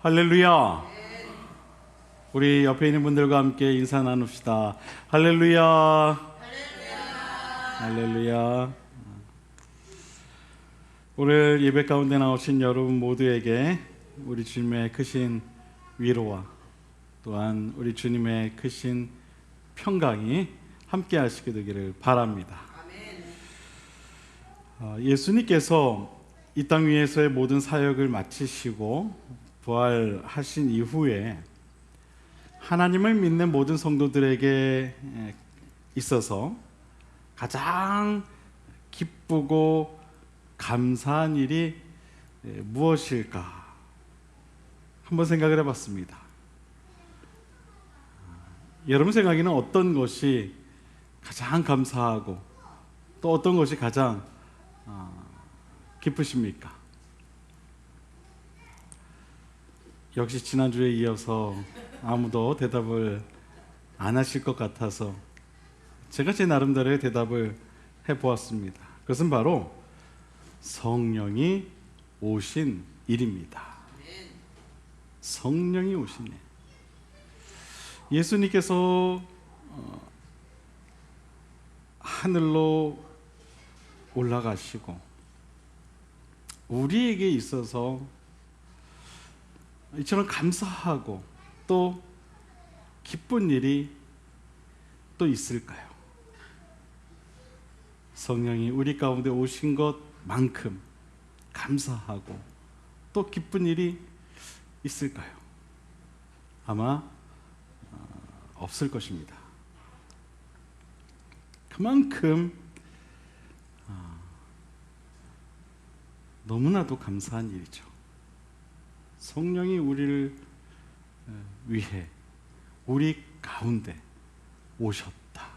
할렐루야. 우리 옆에 있는 분들과 함께 인사 나눕시다. 할렐루야. 할렐루야. 오늘 예배 가운데 나오신 여러분 모두에게 우리 주님의 크신 위로와 또한 우리 주님의 크신 평강이 함께 하시게 되기를 바랍니다. 예수님께서 이 땅 위에서의 모든 사역을 마치시고 부활하신 이후에 하나님을 믿는 모든 성도들에게 있어서 가장 기쁘고 감사한 일이 무엇일까 한번 생각을 해봤습니다. 여러분 생각에는 어떤 것이 가장 감사하고 또 어떤 것이 가장 기쁘십니까? 역시 지난주에 이어서 아무도 대답을 안 하실 것 같아서 제가 제 나름대로의 대답을 해보았습니다. 그것은 바로 성령이 오신 일입니다. 성령이 오신 일. 예수님께서 하늘로 올라가시고 우리에게 있어서 이처럼 감사하고 또 기쁜 일이 또 있을까요? 성령이 우리 가운데 오신 것만큼 감사하고 또 기쁜 일이 있을까요? 아마 없을 것입니다. 그만큼 너무나도 감사한 일이죠. 성령이 우리를 위해 우리 가운데 오셨다.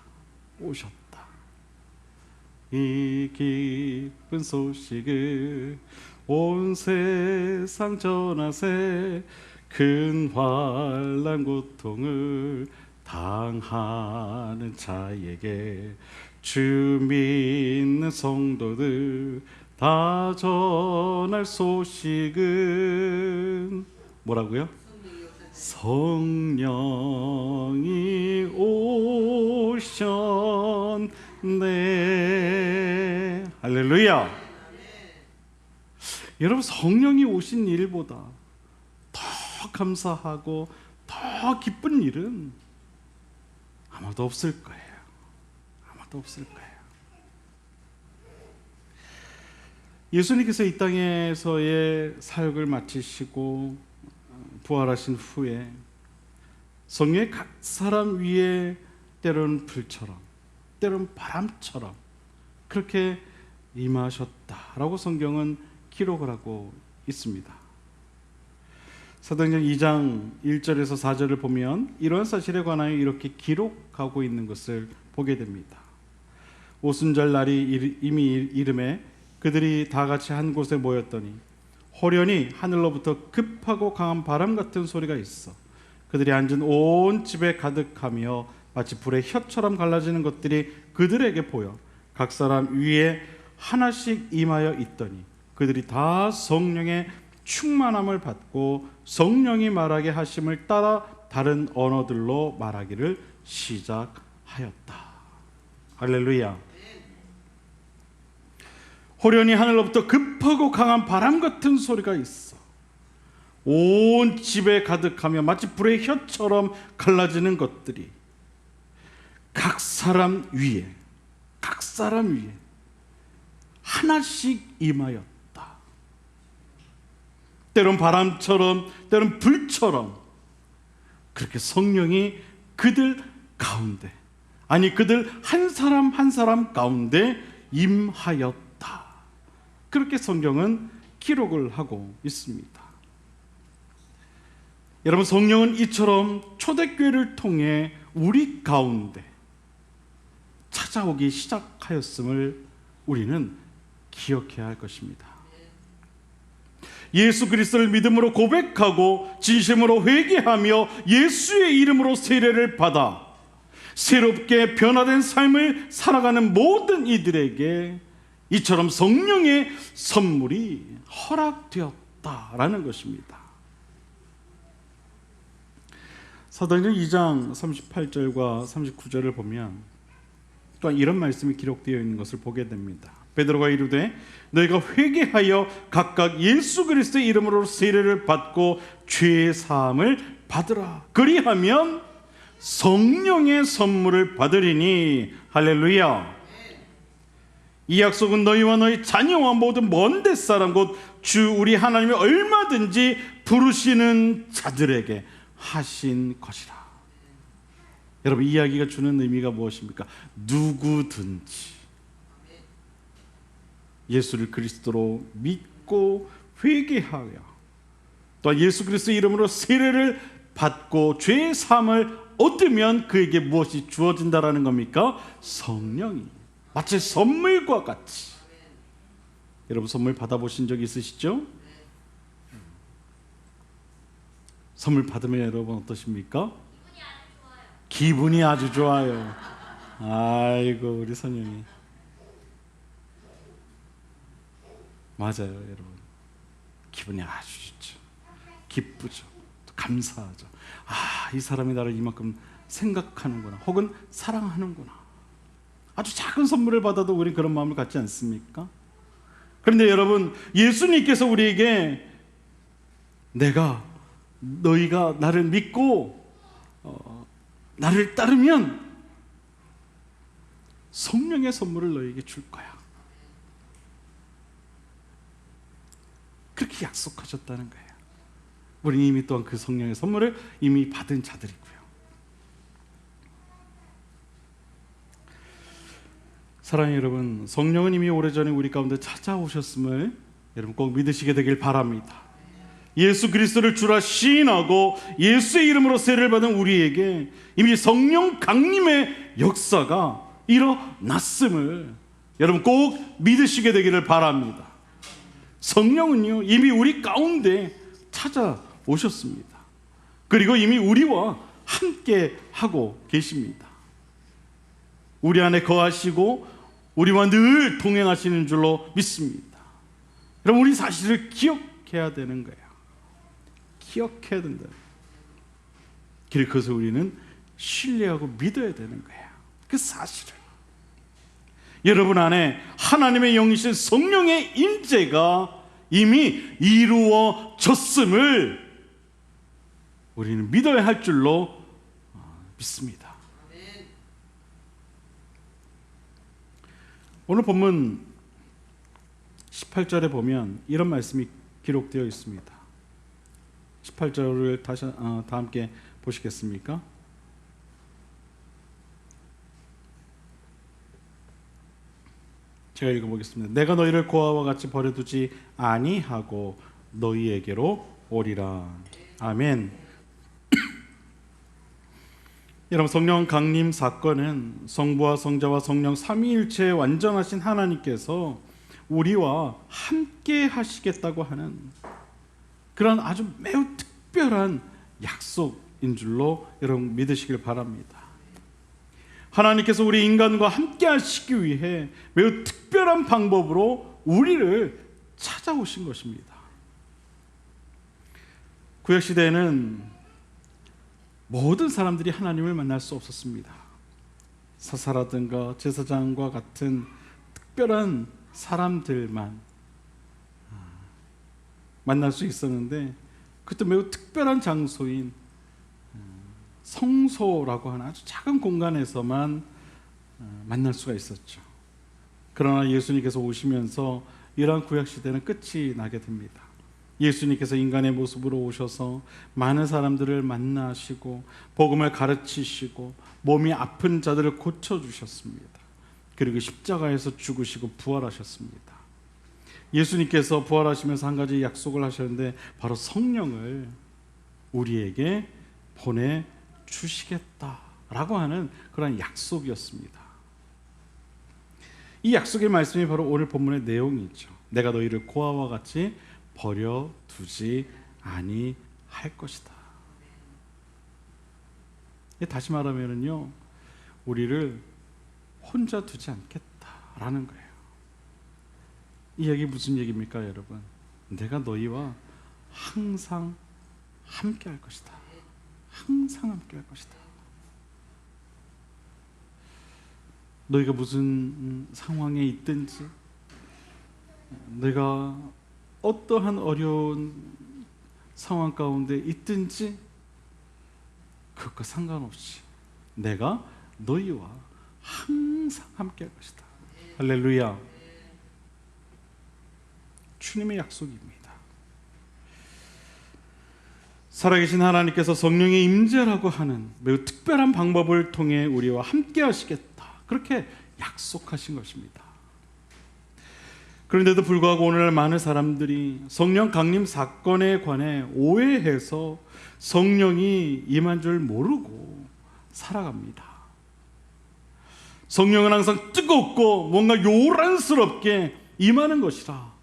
이 기쁜 소식을 온 세상 전하세. 큰 환난 고통을 당하는 자에게 주 믿는 성도들 다 전할 소식은 뭐라고요? 성령이 오셨네. 할렐루야. 여러분, 성령이 오신 일보다 더 감사하고 더 기쁜 일은 아마도 없을 거예요. 아마도 없을 거예요. 예수님께서 이 땅에서의 사역을 마치시고 부활하신 후에 성령의 각 사람 위에 때로는 불처럼 때로는 바람처럼 그렇게 임하셨다라고 성경은 기록을 하고 있습니다. 사도행전 2장 1절에서 4절을 보면 이러한 사실에 관하여 이렇게 기록하고 있는 것을 보게 됩니다. 오순절 날이 이미 이름에 그들이 다 같이 한 곳에 모였더니 호련히 하늘로부터 급하고 강한 바람 같은 소리가 있어 그들이 앉은 온 집에 가득하며 마치 불의 혀처럼 갈라지는 것들이 그들에게 보여 각 사람 위에 하나씩 임하여 있더니 그들이 다 성령의 충만함을 받고 성령이 말하게 하심을 따라 다른 언어들로 말하기를 시작하였다. 할렐루야. 호련히 하늘로부터 급하고 강한 바람 같은 소리가 있어 온 집에 가득하며 마치 불의 혀처럼 갈라지는 것들이 각 사람 위에 하나씩 임하였다. 때론 바람처럼 때론 불처럼 그렇게 성령이 그들 가운데 그들 한 사람 한 사람 가운데 임하였다. 그렇게 성경은 기록을 하고 있습니다. 여러분, 성령은 이처럼 초대교회를 통해 우리 가운데 찾아오기 시작하였음을 우리는 기억해야 할 것입니다. 예수 그리스도를 믿음으로 고백하고 진심으로 회개하며 예수의 이름으로 세례를 받아 새롭게 변화된 삶을 살아가는 모든 이들에게 이처럼 성령의 선물이 허락되었다라는 것입니다. 사도행전 2장 38절과 39절을 보면 또한 이런 말씀이 기록되어 있는 것을 보게 됩니다. 베드로가 이르되 너희가 회개하여 각각 예수 그리스도의 이름으로 세례를 받고 죄 사함을 받으라. 그리하면 성령의 선물을 받으리니. 할렐루야. 이 약속은 너희와 너희 자녀와 모든 먼 데 사람 곧 주 우리 하나님이 얼마든지 부르시는 자들에게 하신 것이라. 여러분, 이 이야기가 주는 의미가 무엇입니까? 누구든지 예수를 그리스도로 믿고 회개하여 또 예수 그리스도의 이름으로 세례를 받고 죄 사함을 얻으면 그에게 무엇이 주어진다라는 겁니까? 성령이. 마치 선물과 같이. 여러분, 선물 받아보신 적 있으시죠? 선물 받으면 여러분 어떠십니까? 기분이 아주 좋아요. 아이고, 우리 선영이. 맞아요, 여러분. 기분이 아주 좋죠. 기쁘죠. 또 감사하죠. 아, 이 사람이 나를 이만큼 생각하는구나, 혹은 사랑하는구나. 아주 작은 선물을 받아도 우리는 그런 마음을 갖지 않습니까? 그런데 여러분, 예수님께서 우리에게 너희가 나를 믿고 나를 따르면 성령의 선물을 너희에게 줄 거야, 그렇게 약속하셨다는 거예요. 우리는 이미 또한 그 성령의 선물을 이미 받은 자들이고요. 사랑하는 여러분, 성령은 이미 오래전에 우리 가운데 찾아오셨음을 여러분 꼭 믿으시게 되길 바랍니다. 예수 그리스도를 주라 시인하고 예수의 이름으로 세례를 받은 우리에게 이미 성령 강림의 역사가 일어났음을 여러분 꼭 믿으시게 되기를 바랍니다. 성령은요, 이미 우리 가운데 찾아오셨습니다. 그리고 이미 우리와 함께 하고 계십니다. 우리 안에 거하시고 우리와 늘 동행하시는 줄로 믿습니다. 여러분, 우리 사실을 기억해야 되는 거예요. 기억해야 된다. 그리고 그것을 우리는 신뢰하고 믿어야 되는 거예요. 그 사실을. 여러분 안에 하나님의 영이신 성령의 임재가 이미 이루어졌음을 우리는 믿어야 할 줄로 믿습니다. 오늘 본문 18절에 보면 이런 말씀이 기록되어 있습니다. 18절을 다 함께 보시겠습니까? 제가 읽어보겠습니다. 내가 너희를 고아와 같이 버려두지 아니하고 너희에게로 오리라. 아멘. 여러분, 성령 강림 사건은 성부와 성자와 성령 삼위일체의 완전하신 하나님께서 우리와 함께 하시겠다고 하는 그런 아주 매우 특별한 약속인 줄로 여러분 믿으시길 바랍니다. 하나님께서 우리 인간과 함께 하시기 위해 매우 특별한 방법으로 우리를 찾아오신 것입니다. 구약시대에는 모든 사람들이 하나님을 만날 수 없었습니다. 사사라든가 제사장과 같은 특별한 사람들만 만날 수 있었는데, 그것도 매우 특별한 장소인 성소라고 하는 아주 작은 공간에서만 만날 수가 있었죠. 그러나 예수님께서 오시면서 이러한 구약시대는 끝이 나게 됩니다. 예수님께서 인간의 모습으로 오셔서 많은 사람들을 만나시고 복음을 가르치시고 몸이 아픈 자들을 고쳐주셨습니다. 그리고 십자가에서 죽으시고 부활하셨습니다. 예수님께서 부활하시면서 한 가지 약속을 하셨는데 바로 성령을 우리에게 보내주시겠다라고 하는 그런 약속이었습니다. 이 약속의 말씀이 바로 오늘 본문의 내용이죠. 내가 너희를 고아와 같이 버려두지 아니할 것이다. 다시 말하면요, 우리를 혼자 두지 않겠다라는 거예요. 이 얘기 무슨 얘기입니까, 여러분? 내가 너희와 항상 함께 할 것이다. 항상 함께 할 것이다. 너희가 무슨 상황에 있든지, 너희가 어떠한 어려운 상황 가운데 있든지 그것과 상관없이 내가 너희와 항상 함께 할 것이다. 할렐루야. 주님의 약속입니다. 살아계신 하나님께서 성령의 임재라고 하는 매우 특별한 방법을 통해 우리와 함께 하시겠다, 그렇게 약속하신 것입니다. 그런데도 불구하고 오늘날 많은 사람들이 성령 강림 사건에 관해 오해해서 성령이 임한 줄 모르고 살아갑니다. 성령은 항상 뜨겁고 뭔가 요란스럽게 임하는 것이라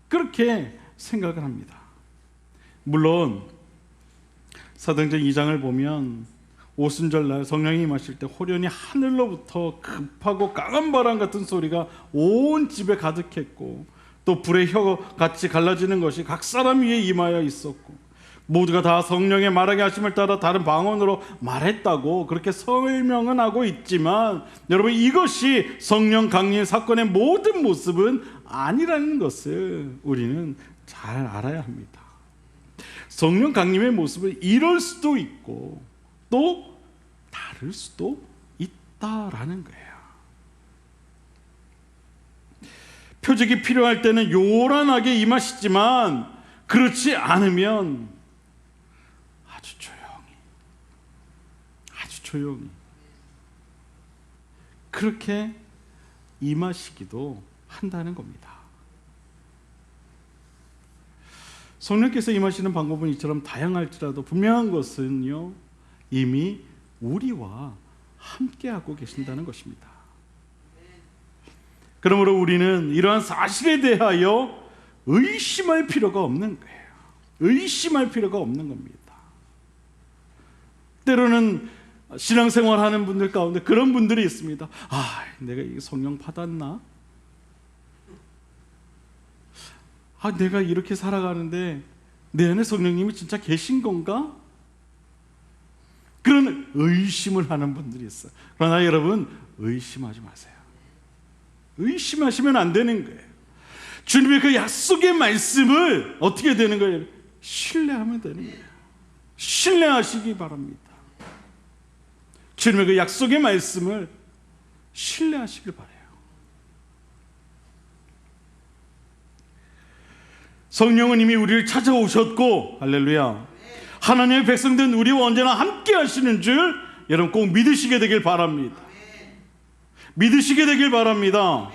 그렇게 생각을 합니다. 물론 사도행전 2장을 보면 오순절날 성령이 임하실 때 호련히 하늘로부터 급하고 강한 바람 같은 소리가 온 집에 가득했고, 또 불의 혀같이 갈라지는 것이 각 사람 위에 임하여 있었고, 모두가 다 성령의 말하게 하심을 따라 다른 방언으로 말했다고 그렇게 설명은 하고 있지만, 여러분, 이것이 성령 강림 사건의 모든 모습은 아니라는 것을 우리는 잘 알아야 합니다. 성령 강림의 모습은 이럴 수도 있고 또 다를 수도 있다라는 거예요. 표적이 필요할 때는 요란하게 임하시지만 그렇지 않으면 아주 조용히 그렇게 임하시기도 한다는 겁니다. 성령께서 임하시는 방법은 이처럼 다양할지라도 분명한 것은요, 이미 우리와 함께하고 계신다는 것입니다. 그러므로 우리는 이러한 사실에 대하여 의심할 필요가 없는 거예요. 의심할 필요가 없는 겁니다. 때로는 신앙생활하는 분들 가운데 그런 분들이 있습니다. 내가 이 성령 받았나? 내가 이렇게 살아가는데 내 안에 성령님이 진짜 계신 건가? 그런 의심을 하는 분들이 있어요. 그러나 여러분, 의심하지 마세요. 의심하시면 안 되는 거예요. 주님의 그 약속의 말씀을 어떻게 되는 거예요? 신뢰하면 되는 거예요. 신뢰하시기 바랍니다. 주님의 그 약속의 말씀을 신뢰하시길 바라요. 성령은 이미 우리를 찾아오셨고, 할렐루야, 하나님의 백성된 우리와 언제나 함께 하시는 줄 여러분 꼭 믿으시게 되길 바랍니다. 믿으시게 되길 바랍니다.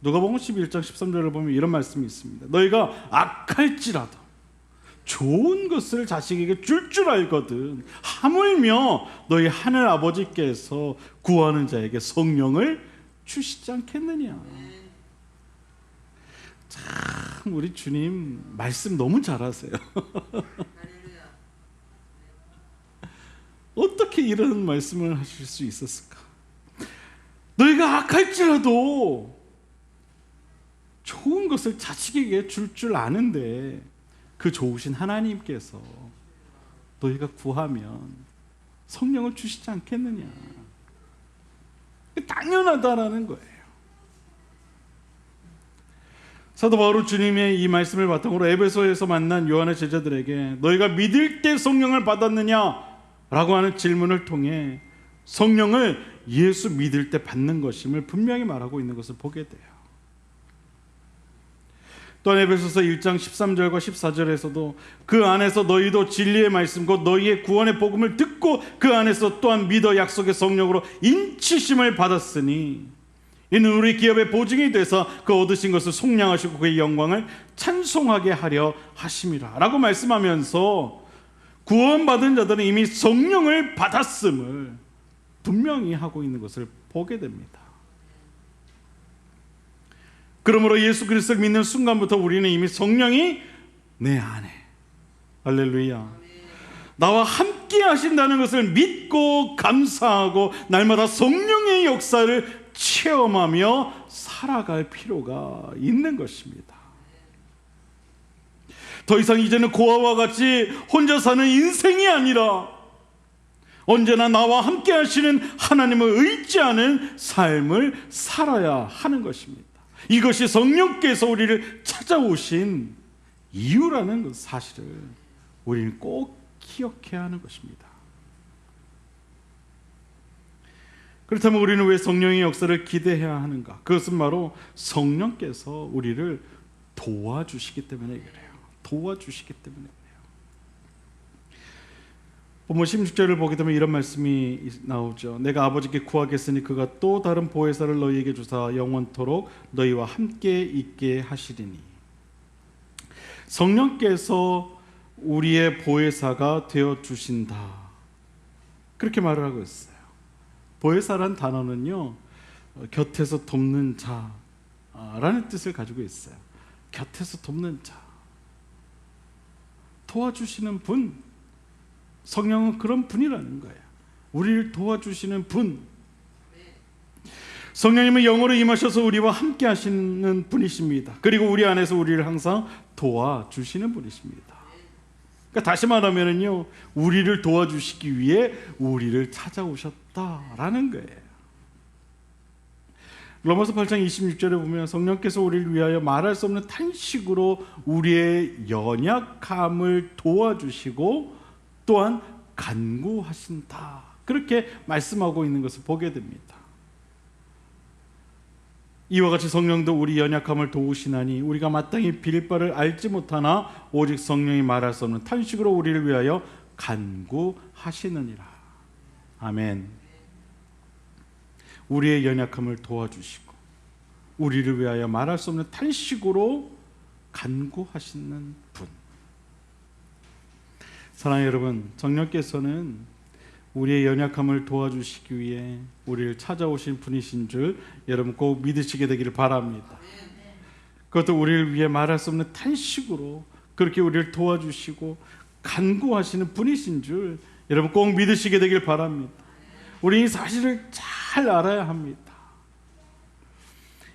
누가복음 11장 13절을 보면 이런 말씀이 있습니다. 너희가 악할지라도 좋은 것을 자식에게 줄 알거든 하물며 너희 하늘 아버지께서 구하는 자에게 성령을 주시지 않겠느냐. 참, 우리 주님 말씀 너무 잘하세요. 어떻게 이런 말씀을 하실 수 있었을까? 너희가 악할지라도 좋은 것을 자식에게 줄 아는데 그 좋으신 하나님께서 너희가 구하면 성령을 주시지 않겠느냐. 당연하다라는 거예요. 사도 바울은 주님의 이 말씀을 바탕으로 에베소에서 만난 요한의 제자들에게 너희가 믿을 때 성령을 받았느냐? 라고 하는 질문을 통해 성령을 예수 믿을 때 받는 것임을 분명히 말하고 있는 것을 보게 돼요. 또한 에베소서 1장 13절과 14절에서도 그 안에서 너희도 진리의 말씀 곧 너희의 구원의 복음을 듣고 그 안에서 또한 믿어 약속의 성령으로 인치심을 받았으니 이는 우리 기업의 보증이 돼서 그 얻으신 것을 속량하시고 그의 영광을 찬송하게 하려 하심이라 라고 말씀하면서 구원받은 자들은 이미 성령을 받았음을 분명히 하고 있는 것을 보게 됩니다. 그러므로 예수 그리스도를 믿는 순간부터 우리는 이미 성령이 내 안에, 할렐루야, 나와 함께 하신다는 것을 믿고 감사하고 날마다 성령의 역사를 체험하며 살아갈 필요가 있는 것입니다. 더 이상 이제는 고아와 같이 혼자 사는 인생이 아니라 언제나 나와 함께 하시는 하나님을 의지하는 삶을 살아야 하는 것입니다. 이것이 성령께서 우리를 찾아오신 이유라는 사실을 우리는 꼭 기억해야 하는 것입니다. 그렇다면 우리는 왜 성령의 역사를 기대해야 하는가? 그것은 바로 성령께서 우리를 도와주시기 때문에 그래요. 도와주시기 때문에 그래요. 본문 16절을 보게 되면 이런 말씀이 나오죠. 내가 아버지께 구하겠으니 그가 또 다른 보혜사를 너희에게 주사 영원토록 너희와 함께 있게 하시리니. 성령께서 우리의 보혜사가 되어 주신다, 그렇게 말을 하고 있어요. 보혜사란 단어는요, 곁에서 돕는 자라는 뜻을 가지고 있어요. 곁에서 돕는 자, 도와주시는 분. 성령은 그런 분이라는 거예요. 우리를 도와주시는 분. 성령님은 영으로 임하셔서 우리와 함께 하시는 분이십니다. 그리고 우리 안에서 우리를 항상 도와주시는 분이십니다. 그러니까 다시 말하면요, 우리를 도와주시기 위해 우리를 찾아오셨다라는 거예요. 로마서 8장 26절에 보면 성령께서 우리를 위하여 말할 수 없는 탄식으로 우리의 연약함을 도와주시고 또한 간구하신다, 그렇게 말씀하고 있는 것을 보게 됩니다. 이와 같이 성령도 우리 연약함을 도우시나니 우리가 마땅히 빌 바를 알지 못하나 오직 성령이 말할 수 없는 탄식으로 우리를 위하여 간구하시느니라. 아멘. 우리의 연약함을 도와주시고 우리를 위하여 말할 수 없는 탄식으로 간구하시는 분. 사랑하는 여러분, 성령께서는 우리의 연약함을 도와주시기 위해 우리를 찾아오신 분이신 줄 여러분 꼭 믿으시게 되기를 바랍니다. 그것도 우리를 위해 말할 수 없는 탄식으로 그렇게 우리를 도와주시고 간구하시는 분이신 줄 여러분 꼭 믿으시게 되길 바랍니다. 우리 이 사실을 잘 알아야 합니다.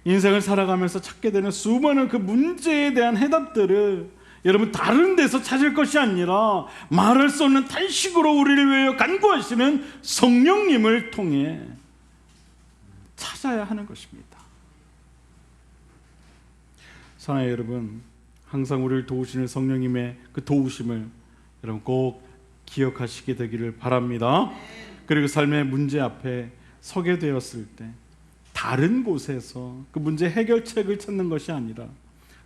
인생을 살아가면서 찾게 되는 수많은 그 문제에 대한 해답들을 여러분 다른 데서 찾을 것이 아니라 말할 수 없는 탄식으로 우리를 위하여 간구하시는 성령님을 통해 찾아야 하는 것입니다. 사랑하는 여러분, 항상 우리를 도우시는 성령님의 그 도우심을 여러분 꼭 기억하시게 되기를 바랍니다. 그리고 삶의 문제 앞에 서게 되었을 때 다른 곳에서 그 문제 해결책을 찾는 것이 아니라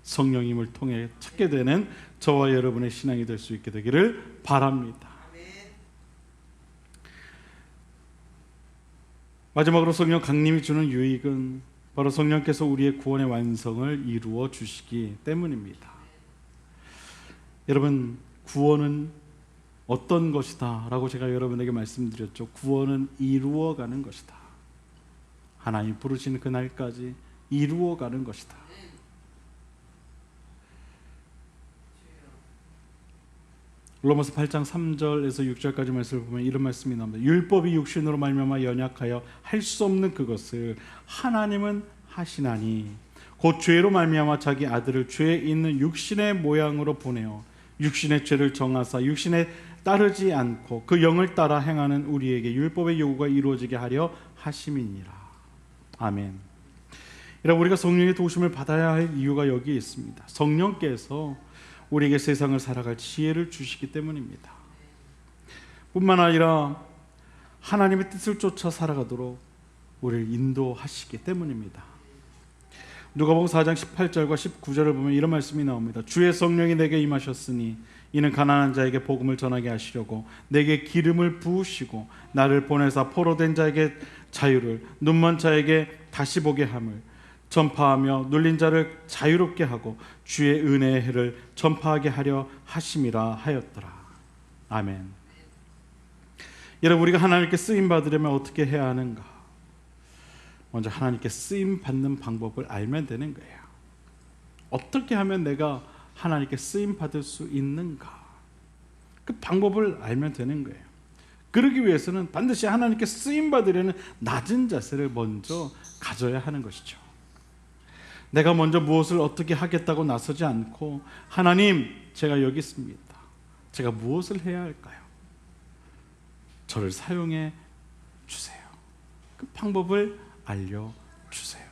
성령님을 통해 찾게 되는 저와 여러분의 신앙이 될 수 있게 되기를 바랍니다. 마지막으로 성령 강림이 주는 유익은 바로 성령께서 우리의 구원의 완성을 이루어 주시기 때문입니다. 여러분, 구원은 어떤 것이다 라고 제가 여러분에게 말씀드렸죠. 구원은 이루어가는 것이다. 하나님 부르시는 그날까지 이루어가는 것이다. 로마서 8장 3절에서 6절까지 말씀을 보면 이런 말씀이 나옵니다. 율법이 육신으로 말미암아 연약하여 할 수 없는 그것을 하나님은 하시나니 곧 죄로 말미암아 자기 아들을 죄에 있는 육신의 모양으로 보내어 육신의 죄를 정하사 육신에 따르지 않고 그 영을 따라 행하는 우리에게 율법의 요구가 이루어지게 하려 하심이니라. 아멘. 여러분, 우리가 성령의 도우심을 받아야 할 이유가 여기에 있습니다. 성령께서 우리에게 세상을 살아갈 지혜를 주시기 때문입니다. 뿐만 아니라 하나님의 뜻을 쫓아 살아가도록 우리를 인도하시기 때문입니다. 누가복음 4장 18절과 19절을 보면 이런 말씀이 나옵니다. 주의 성령이 내게 임하셨으니 이는 가난한 자에게 복음을 전하게 하시려고 내게 기름을 부으시고 나를 보내사 포로된 자에게 자유를 눈먼 자에게 다시 보게 함을 전파하며 눌린 자를 자유롭게 하고 주의 은혜의 해를 전파하게 하려 하심이라 하였더라. 아멘. 여러분, 우리가 하나님께 쓰임 받으려면 어떻게 해야 하는가? 먼저 하나님께 쓰임 받는 방법을 알면 되는 거예요. 어떻게 하면 내가 하나님께 쓰임 받을 수 있는가? 그 방법을 알면 되는 거예요. 그러기 위해서는 반드시 하나님께 쓰임 받으려는 낮은 자세를 먼저 가져야 하는 것이죠. 내가 먼저 무엇을 어떻게 하겠다고 나서지 않고 하나님, 제가 여기 있습니다. 제가 무엇을 해야 할까요? 저를 사용해 주세요. 그 방법을 알려주세요.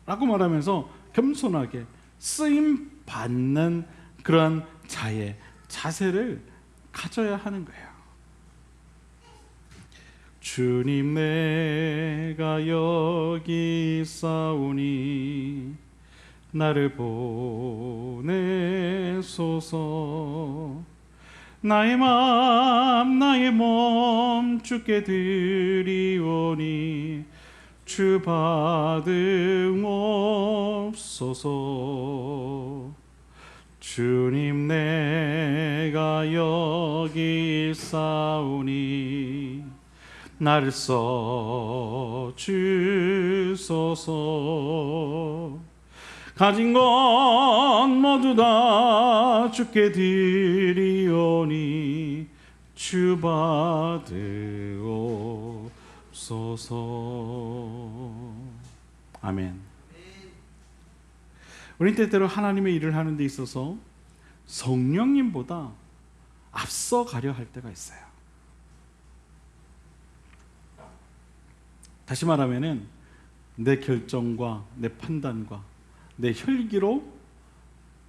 라고 말하면서 겸손하게 쓰임 받는 그런 자의 자세를 가져야 하는 거예요. 주님, 내가 여기 있사오니 나를 보내소서. 나의 마음 나의 몸 주께 드리오니 주 받으옵소서. 주님, 내가 여기 있사오니 나를 써 주소서. 가진 것 모두 다 주께 드리오니 주 받으옵소서. 아멘. 우리 때때로 하나님의 일을 하는 데 있어서 성령님보다 앞서가려 할 때가 있어요. 다시 말하면은 내 결정과 내 판단과 내 혈기로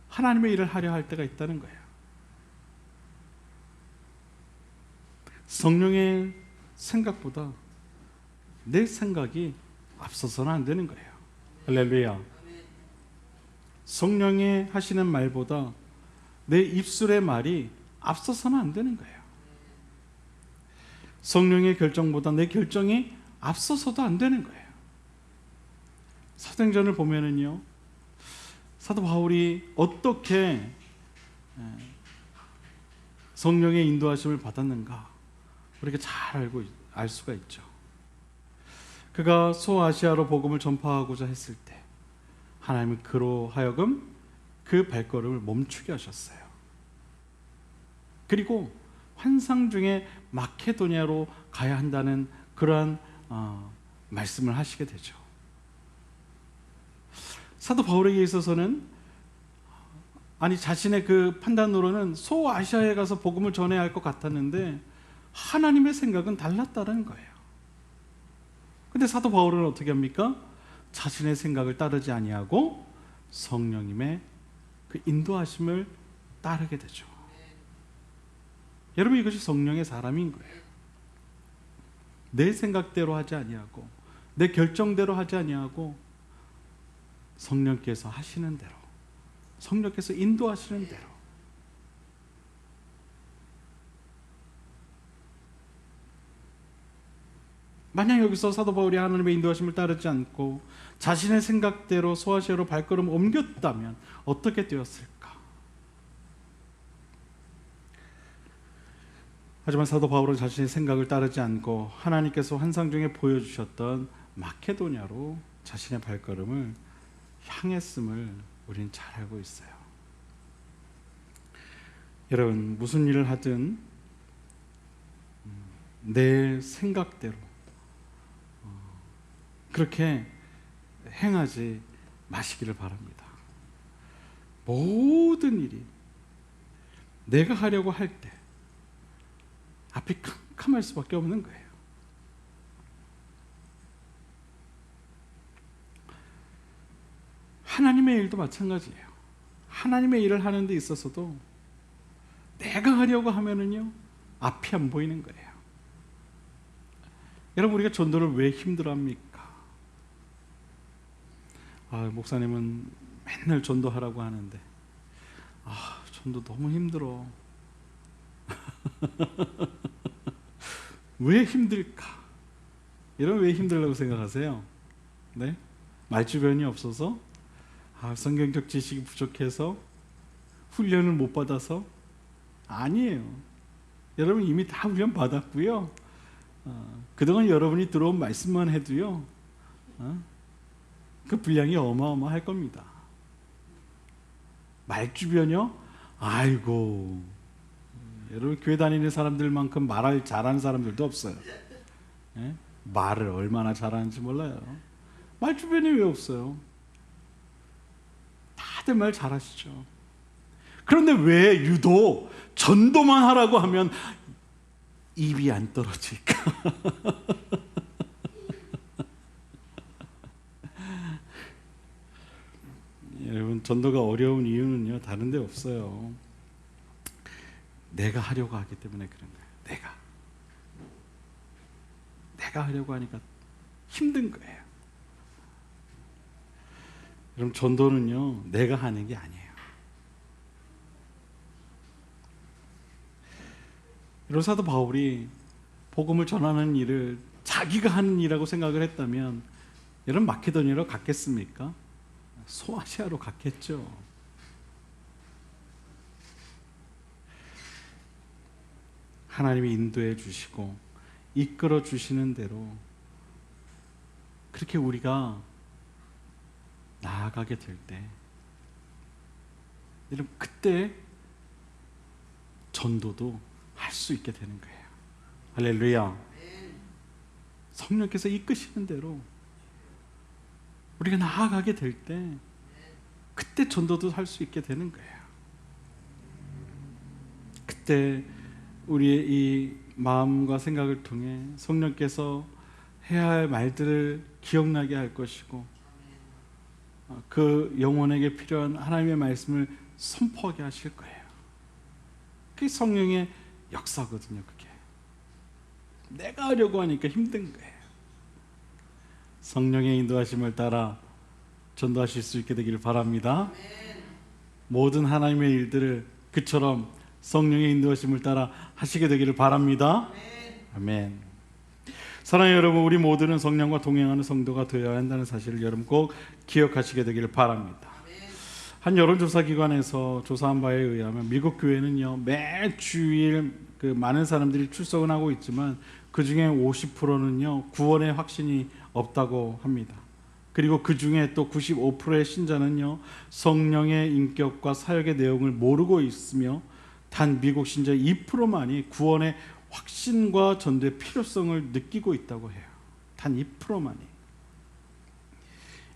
하나님의 일을 하려 할 때가 있다는 거예요. 성령의 생각보다 내 생각이 앞서서는 안 되는 거예요. 할렐루야. 성령의 하시는 말보다 내 입술의 말이 앞서서는 안 되는 거예요. 성령의 결정보다 내 결정이 앞서서도 안 되는 거예요. 사도행전을 보면은요, 사도 바울이 어떻게 성령의 인도하심을 받았는가 우리가 잘 알 수가 있죠. 그가 소아시아로 복음을 전파하고자 했을 때 하나님은 그로 하여금 그 발걸음을 멈추게 하셨어요. 그리고 환상 중에 마케도니아로 가야 한다는 그러한 말씀을 하시게 되죠. 사도 바울에게 있어서는 자신의 그 판단으로는 소아시아에 가서 복음을 전해야 할 것 같았는데 하나님의 생각은 달랐다는 거예요. 근데 사도 바울은 어떻게 합니까? 자신의 생각을 따르지 아니하고 성령님의 그 인도하심을 따르게 되죠. 여러분, 이것이 성령의 사람인 거예요. 내 생각대로 하지 아니하고 내 결정대로 하지 아니하고 성령께서 하시는 대로, 성령께서 인도하시는 대로. 만약 여기서 사도 바울이 하나님의 인도하심을 따르지 않고 자신의 생각대로 소아시아로 발걸음을 옮겼다면 어떻게 되었을까? 하지만 사도 바울은 자신의 생각을 따르지 않고 하나님께서 환상 중에 보여주셨던 마케도니아로 자신의 발걸음을 향했음을 우리는 잘 알고 있어요. 여러분, 무슨 일을 하든 내 생각대로 그렇게 행하지 마시기를 바랍니다. 모든 일이 내가 하려고 할 때 앞이 캄캄할 수밖에 없는 거예요. 하나님의 일도 마찬가지예요. 하나님의 일을 하는 데 있어서도 내가 하려고 하면은요, 앞이 안 보이는 거예요. 여러분, 우리가 전도를 왜 힘들어합니까? 목사님은 맨날 전도하라고 하는데 전도 너무 힘들어. 왜 힘들까? 여러분, 왜 힘들다고 생각하세요? 네? 말주변이 없어서? 성경적 지식이 부족해서? 훈련을 못 받아서? 아니에요. 여러분 이미 다 훈련 받았고요. 그동안 여러분이 들어온 말씀만 해도요, 그 분량이 어마어마할 겁니다. 말주변이요? 아이고, 여러분 교회 다니는 사람들만큼 말을 잘하는 사람들도 없어요. 예? 말을 얼마나 잘하는지 몰라요. 말주변이 왜 없어요? 다들 말 잘하시죠. 그런데 왜 유독 전도만 하라고 하면 입이 안 떨어질까? 여러분, 전도가 어려운 이유는요, 다른 데 없어요. 내가 하려고 하기 때문에 그런 거예요. 내가 하려고 하니까 힘든 거예요. 여러분, 전도는요, 내가 하는 게 아니에요. 여러분, 사도 바울이 복음을 전하는 일을 자기가 하는 일이라고 생각을 했다면 여러분, 마케도니아로 갔겠습니까? 소아시아로 갔겠죠. 하나님이 인도해 주시고 이끌어 주시는 대로 그렇게 우리가 나아가게 될 때, 여러분, 그때 전도도 할 수 있게 되는 거예요. 할렐루야. 성령께서 이끄시는 대로 우리가 나아가게 될 때, 그때 전도도 할 수 있게 되는 거예요. 그때 우리의 이 마음과 생각을 통해 성령께서 해야 할 말들을 기억나게 할 것이고, 그 영혼에게 필요한 하나님의 말씀을 선포하게 하실 거예요. 그게 성령의 역사거든요. 그게 내가 하려고 하니까 힘든 거예요. 성령의 인도하심을 따라 전도하실 수 있게 되기를 바랍니다. 모든 하나님의 일들을 그처럼 성령의 인도하심을 따라 하시게 되기를 바랍니다. 아멘. 사랑하는 여러분, 우리 모두는 성령과 동행하는 성도가 되어야 한다는 사실을 여러분 꼭 기억하시게 되기를 바랍니다. 한 여론조사 기관에서 조사한 바에 의하면 미국 교회는요, 매 주일 많은 사람들이 출석은 하고 있지만 그 중에 50%는요 구원의 확신이 없다고 합니다. 그리고 그 중에 또 95%의 신자는요 성령의 인격과 사역의 내용을 모르고 있으며, 단 미국 신자 2%만이 구원의 확신과 전도의 필요성을 느끼고 있다고 해요. 단 2%만이.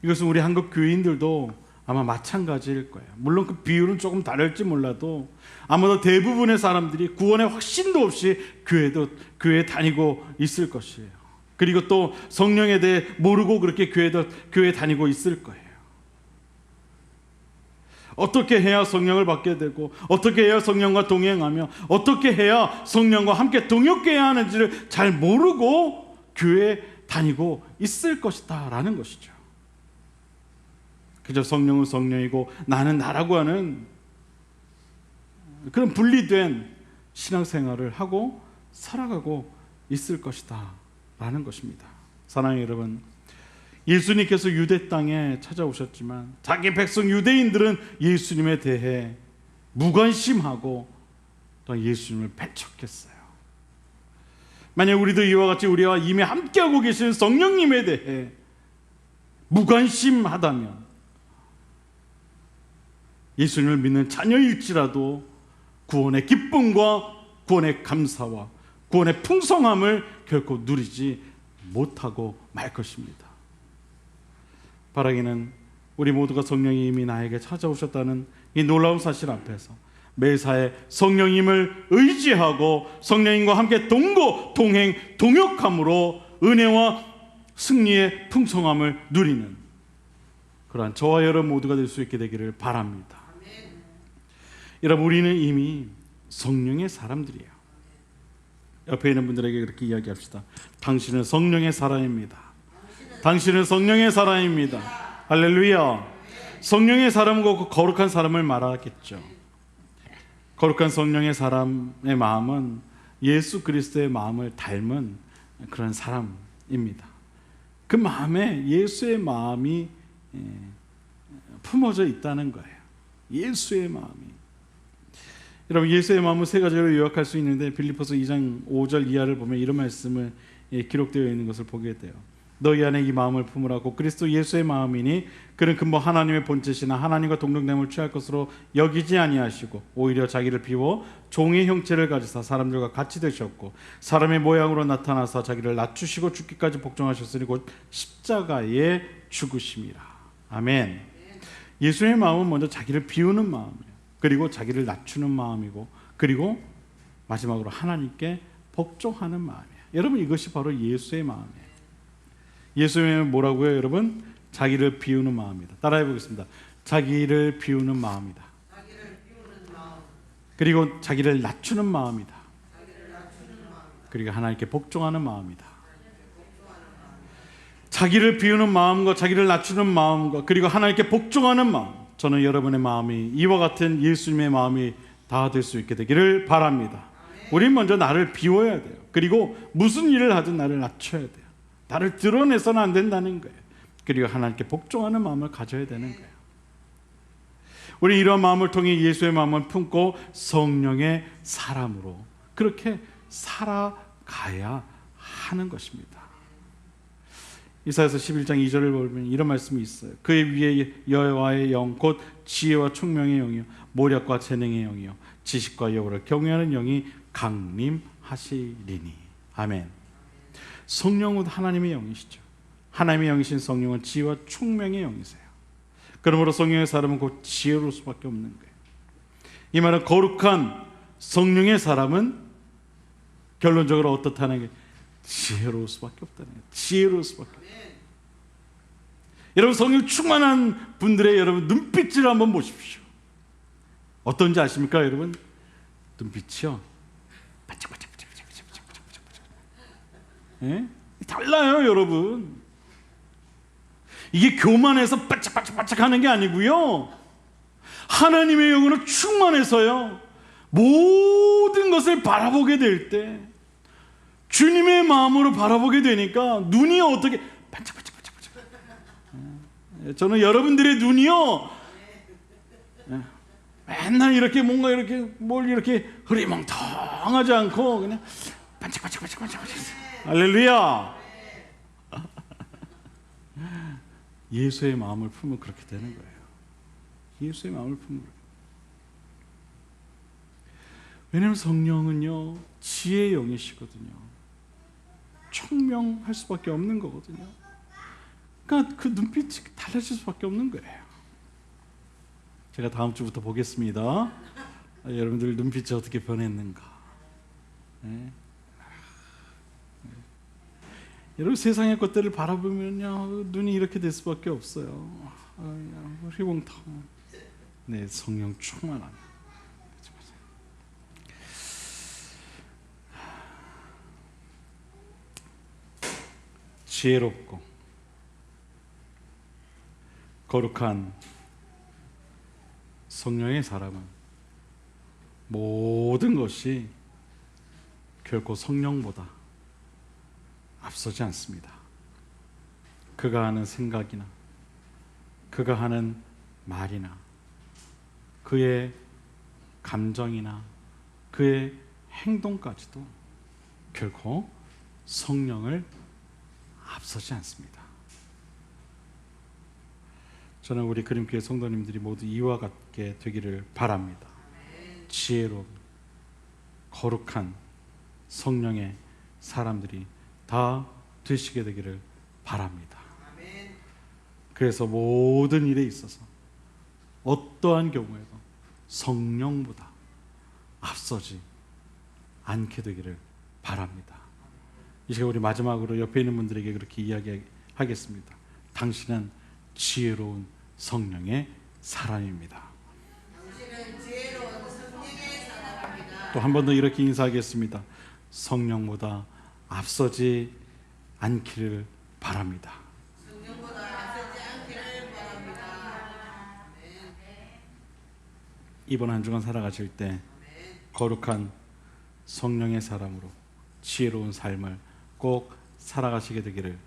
이것은 우리 한국 교인들도 아마 마찬가지일 거예요. 물론 그 비율은 조금 다를지 몰라도 아마도 대부분의 사람들이 구원의 확신도 없이 교회에 다니고 있을 것이에요. 그리고 또 성령에 대해 모르고 그렇게 교회 다니고 있을 거예요. 어떻게 해야 성령을 받게 되고, 어떻게 해야 성령과 동행하며, 어떻게 해야 성령과 함께 동역해야 하는지를 잘 모르고 교회에 다니고 있을 것이다 라는 것이죠. 그저 성령은 성령이고 나는 나라고 하는 그런 분리된 신앙생활을 하고 살아가고 있을 것이다 라는 것입니다. 사랑하는 여러분, 예수님께서 유대 땅에 찾아오셨지만 자기 백성 유대인들은 예수님에 대해 무관심하고 또 예수님을 배척했어요. 만약 우리도 이와 같이 우리와 이미 함께하고 계신 성령님에 대해 무관심하다면, 예수님을 믿는 자녀일지라도 구원의 기쁨과 구원의 감사와 구원의 풍성함을 결코 누리지 못하고 말 것입니다. 바라기는 우리 모두가 성령이 이미 나에게 찾아오셨다는 이 놀라운 사실 앞에서 매사에 성령님을 의지하고 성령님과 함께 동행, 동역함으로 은혜와 승리의 풍성함을 누리는 그러한 저와 여러분 모두가 될 수 있게 되기를 바랍니다. 여러분, 우리는 이미 성령의 사람들이에요. 옆에 있는 분들에게 그렇게 이야기합시다. 당신은 성령의 사람입니다. 당신은 성령의 사람입니다. 할렐루야. 성령의 사람은 거룩한 사람을 말하겠죠. 거룩한 성령의 사람의 마음은 예수 그리스도의 마음을 닮은 그런 사람입니다. 그 마음에 예수의 마음이 품어져 있다는 거예요. 예수의 마음이. 여러분, 예수의 마음은 세 가지로 요약할 수 있는데 빌립보서 2장 5절 이하를 보면 이런 말씀을 기록되어 있는 것을 보게 돼요. 너희 안에 이 마음을 품으라고 그리스도 예수의 마음이니 그는 근본 하나님의 본체시나 하나님과 동등됨을 취할 것으로 여기지 아니하시고 오히려 자기를 비워 종의 형체를 가지사 사람들과 같이 되셨고 사람의 모양으로 나타나사 자기를 낮추시고 죽기까지 복종하셨으니 곧 십자가에 죽으심이라. 아멘. 예수의 마음은 먼저 자기를 비우는 마음이에요. 그리고 자기를 낮추는 마음이고, 그리고 마지막으로 하나님께 복종하는 마음이에요. 여러분, 이것이 바로 예수의 마음이에요. 예수의 마음은 뭐라고요, 여러분? 자기를 비우는 마음이다. 따라해 보겠습니다. 자기를 비우는 마음이다. 그리고 자기를 낮추는 마음이다. 그리고 하나님께 복종하는 마음이다. 자기를 비우는 마음과 자기를 낮추는 마음과 그리고 하나님께 복종하는 마음, 저는 여러분의 마음이 이와 같은 예수님의 마음이 다 될 수 있게 되기를 바랍니다. 우린 먼저 나를 비워야 돼요. 그리고 무슨 일을 하든 나를 낮춰야 돼요. 나를 드러내서는 안 된다는 거예요. 그리고 하나님께 복종하는 마음을 가져야 되는 거예요. 우리 이런 마음을 통해 예수의 마음을 품고 성령의 사람으로 그렇게 살아가야 하는 것입니다. 이사야서 11장 2절을 보면 이런 말씀이 있어요. 그의 위에 여호와의 영 곧 지혜와 총명의 영이요 모략과 재능의 영이요 지식과 여호와를 경외하는 영이 강림하시리니. 아멘. 성령은 하나님의 영이시죠. 하나님의 영이신 성령은 지혜와 총명의 영이세요. 그러므로 성령의 사람은 곧 지혜로울 수밖에 없는 거예요. 이 말은 거룩한 성령의 사람은 결론적으로 어떻다는 게 지혜로울 수밖에 없다는 거예요. 지혜로울 수밖에 없어요. 여러분, 성령 충만한 분들의 여러분 눈빛을 한번 보십시오. 어떤지 아십니까, 여러분? 눈빛이요, 반짝반짝반짝반짝반짝반짝. 예? 달라요, 여러분. 이게 교만해서 반짝반짝반짝하는 게 아니고요. 하나님의 영으로 충만해서요. 모든 것을 바라보게 될 때 주님의 마음으로 바라보게 되니까 눈이 어떻게 반짝반짝반짝반짝. 저는 여러분들의 눈이요, 맨날 이렇게 뭔가 이렇게 뭘 이렇게 흐리멍텅하지 않고 그냥 반짝반짝반짝반짝. 할렐루야. 예수의 마음을 품으면 그렇게 되는 거예요. 예수의 마음을 품으면. 왜냐하면 성령은요 지혜의 영이시거든요. 총명할 수밖에 없는 거거든요. 그러니까 그 눈빛이 달라질 수밖에 없는 거예요. 제가 다음 주부터 보겠습니다. 여러분들 눈빛이 어떻게 변했는가. 네. 여러분, 세상의 것들을 바라보면요 눈이 이렇게 될 수밖에 없어요. 휘봉통. 네, 성령 충만함. 지혜롭고 거룩한 성령의 사람은 모든 것이 결코 성령보다 앞서지 않습니다. 그가 하는 생각이나 그가 하는 말이나 그의 감정이나 그의 행동까지도 결코 성령을 앞서지 않습니다. 저는 우리 그림교회 성도님들이 모두 이와 같게 되기를 바랍니다. 지혜로운 거룩한 성령의 사람들이 다 되시게 되기를 바랍니다. 그래서 모든 일에 있어서 어떠한 경우에도 성령보다 앞서지 않게 되기를 바랍니다. 이 시간 우리 마지막으로 옆에 있는 분들에게 그렇게 이야기하겠습니다. 당신은 지혜로운 성령의 사람입니다. 또 한 번 더 이렇게 인사하겠습니다. 성령보다 앞서지 않기를 바랍니다. 이번 한 주간 살아가실 때 거룩한 성령의 사람으로 지혜로운 삶을 꼭 살아가시게 되기를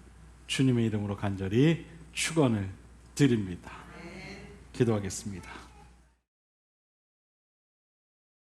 주님의 이름으로 간절히 축원을 드립니다. 기도하겠습니다.